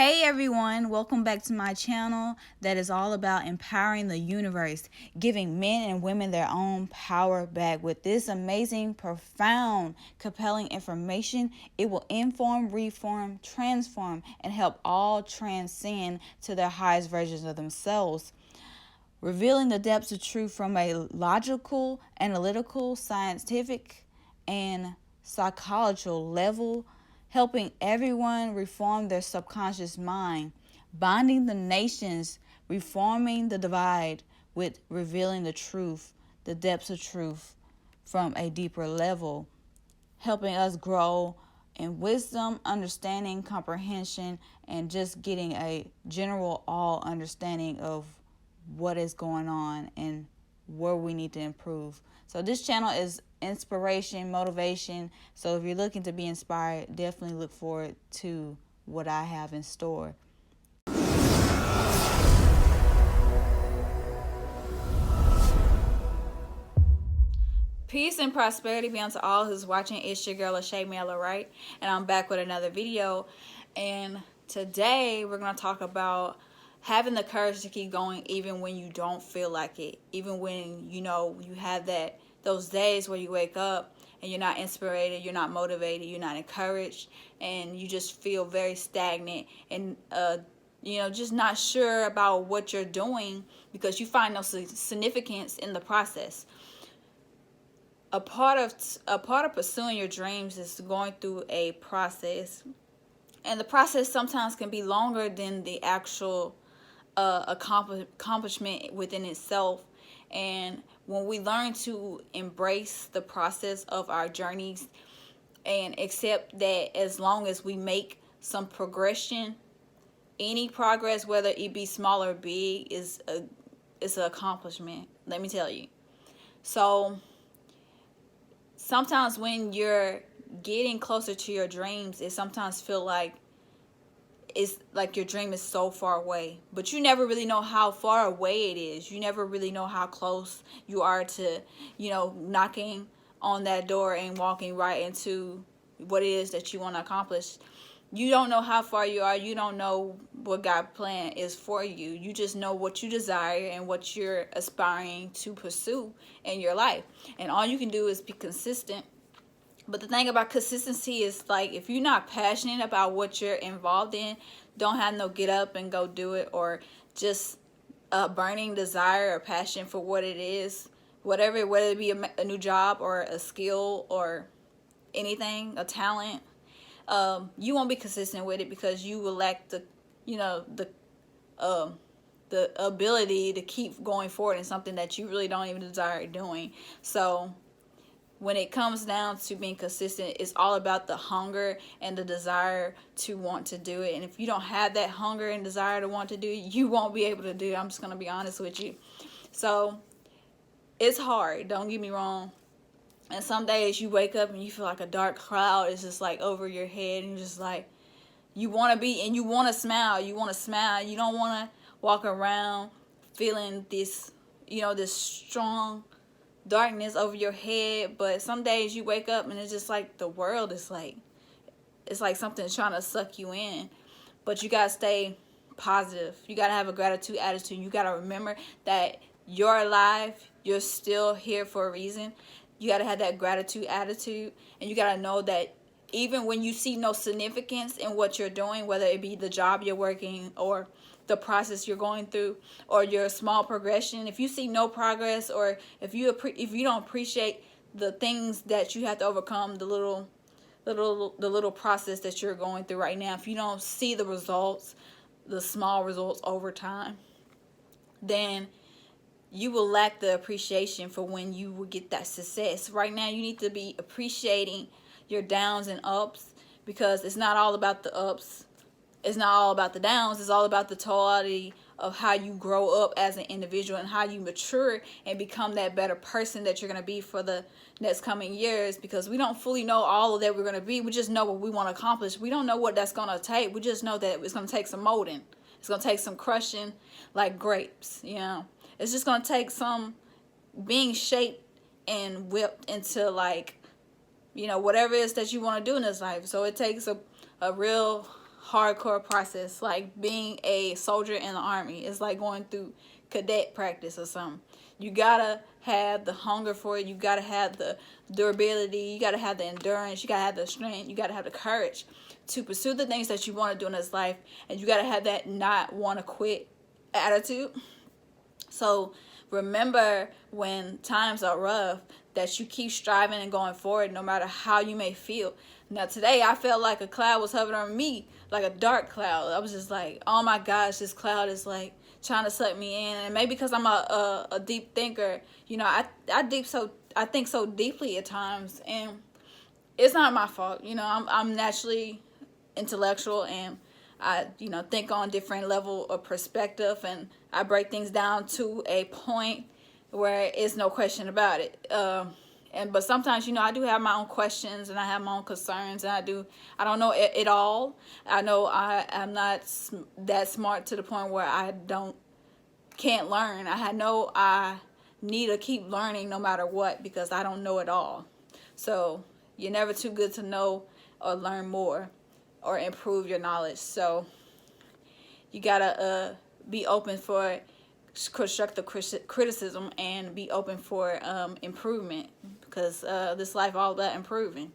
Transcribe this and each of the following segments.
Hey everyone, welcome back to my channel that is all about empowering the universe, giving men and women their own power back. With this amazing, profound, compelling information, it will inform, reform, transform, and help all transcend to their highest versions of themselves. Revealing the depths of truth from a logical, analytical, scientific, and psychological level, helping everyone reform their subconscious mind, bonding the nations, reforming the divide with revealing the truth, the depths of truth from a deeper level, helping us grow in wisdom, understanding, comprehension, and just getting a general all understanding of what is going on and where we need to improve. So this channel is inspiration, motivation. So if you're looking to be inspired, definitely look forward to what I have in store. Peace and prosperity be unto all who's watching. It's your girl, Shay Miller, right? And I'm back with another video. And today we're going to talk about having the courage to keep going even when you don't feel like it. Even when, you have those days where you wake up and you're not inspired, you're not motivated, you're not encouraged, and you just feel very stagnant and, just not sure about what you're doing because you find no significance in the process. A part of pursuing your dreams is going through a process, and the process sometimes can be longer than the actual accomplishment within itself. And when we learn to embrace the process of our journeys and accept that as long as we make some progression, any progress, whether it be small or big, is an accomplishment. Let me tell you. So sometimes when you're getting closer to your dreams, it sometimes feel like it's like your dream is so far away, but you never really know how far away it is. You never really know how close you are to, knocking on that door and walking right into what it is that you want to accomplish. You don't know how far you are. You don't know what God's plan is for you. You just know what you desire and what you're aspiring to pursue in your life. And all you can do is be consistent. But the thing about consistency is, like, if you're not passionate about what you're involved in, don't have no get up and go do it, or just a burning desire or passion for what it is, whether it be a new job or a skill or anything, a talent, you won't be consistent with it because you will lack the ability to keep going forward in something that you really don't even desire doing. So when it comes down to being consistent, it's all about the hunger and the desire to want to do it. And if you don't have that hunger and desire to want to do it, you won't be able to do it. I'm just going to be honest with you. So it's hard, don't get me wrong. And some days you wake up and you feel like a dark cloud is just like over your head, and you're just like, you want to be, and you want to smile. You want to smile. You don't want to walk around feeling this, this strong darkness over your head. But some days you wake up and it's just like the world is like, it's like something's trying to suck you in. But you gotta stay positive. You gotta have a gratitude attitude. You gotta remember that you're alive. You're still here for a reason. You gotta have that gratitude attitude, and you gotta know that even when you see no significance in what you're doing, whether it be the job you're working or the process you're going through or your small progression, if you see no progress, or if you don't appreciate the things that you have to overcome, the little process that you're going through right now, if you don't see the results, the small results over time, then you will lack the appreciation for when you will get that success. Right now, you need to be appreciating your downs and ups, because it's not all about the ups. It's not all about the downs. It's all about the totality of how you grow up as an individual and how you mature and become that better person that you're going to be for the next coming years, because we don't fully know all of that we're going to be. We just know what we want to accomplish. We don't know what that's going to take. We just know that it's going to take some molding. It's going to take some crushing like grapes, It's just going to take some being shaped and whipped into, like, whatever it is that you want to do in this life. So it takes a real hardcore process, like being a soldier in the army. It's like going through cadet practice or something. You gotta have the hunger for it. You gotta have the durability. You gotta have the endurance. You gotta have the strength. You gotta have the courage to pursue the things that you want to do in this life. And you gotta have that not want to quit attitude. So remember, when times are rough, that you keep striving and going forward no matter how you may feel. Now today I felt like a cloud was hovering over me, like a dark cloud. I was just like, oh my gosh, this cloud is like trying to suck me in. And maybe because I'm a deep thinker, you know, I think so deeply at times, and it's not my fault. You know, I'm naturally intellectual, and I, you know, think on different level of perspective, and I break things down to a point where it's no question about it. But sometimes, you know, I do have my own questions, and I have my own concerns, and I don't know it all. I know I'm not that smart to the point where I can't learn. I need to keep learning no matter what, because I don't know it all. So you're never too good to know or learn more or improve your knowledge. So you gotta be open for constructive criticism, and be open for improvement, because this life all about improving.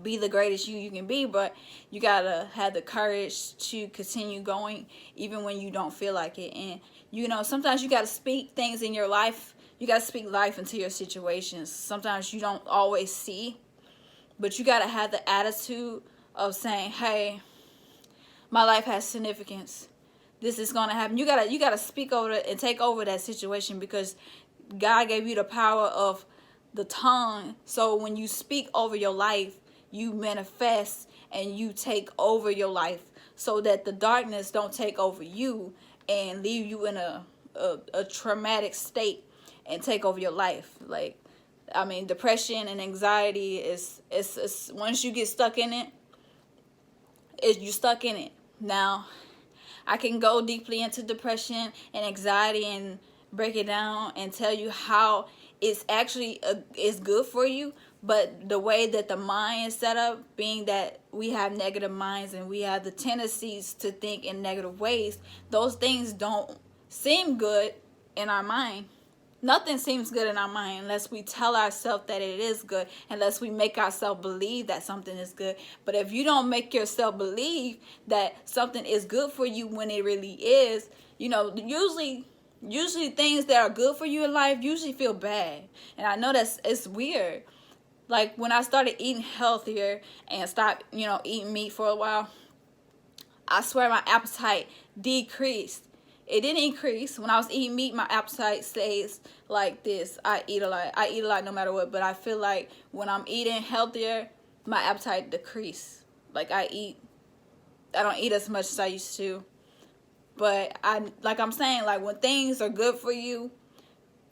Be the greatest you can be, but you gotta have the courage to continue going even when you don't feel like it. And you know, sometimes you gotta speak things in your life. You gotta speak life into your situations. Sometimes you don't always see, but you gotta have the attitude of saying, hey, my life has significance. This is gonna happen. You gotta speak over it and take over that situation, because God gave you the power of the tongue. So when you speak over your life, you manifest and you take over your life, so that the darkness don't take over you and leave you in a traumatic state and take over your life. Like, I mean, depression and anxiety is once you get stuck in it, you're stuck in it. Now, I can go deeply into depression and anxiety and break it down and tell you how it's actually is good for you. But the way that the mind is set up, being that we have negative minds and we have the tendencies to think in negative ways, those things don't seem good in our mind. Nothing seems good in our mind unless we tell ourselves that it is good, unless we make ourselves believe that something is good. But if you don't make yourself believe that something is good for you when it really is, you know, usually things that are good for you in life usually feel bad. And I know it's weird. Like, when I started eating healthier and stopped, you know, eating meat for a while, I swear my appetite decreased. It didn't increase. When I was eating meat, my appetite stays like this. I eat a lot no matter what. But I feel like when I'm eating healthier, my appetite decreased. Like, I don't eat as much as I used to. But like I'm saying, like, when things are good for you,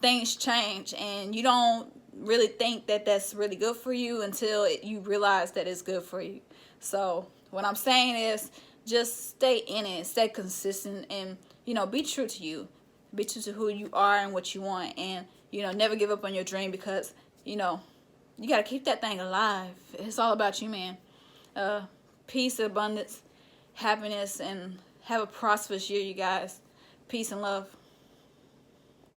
things change, and you don't really think that that's really good for you until you realize that it's good for you. So what I'm saying is, just stay in it, stay consistent, and, you know, be true to you. Be true to who you are and what you want, and, you know, never give up on your dream, because, you know, you got to keep that thing alive. It's all about you, man. Peace, abundance, happiness, and have a prosperous year, you guys. Peace and love.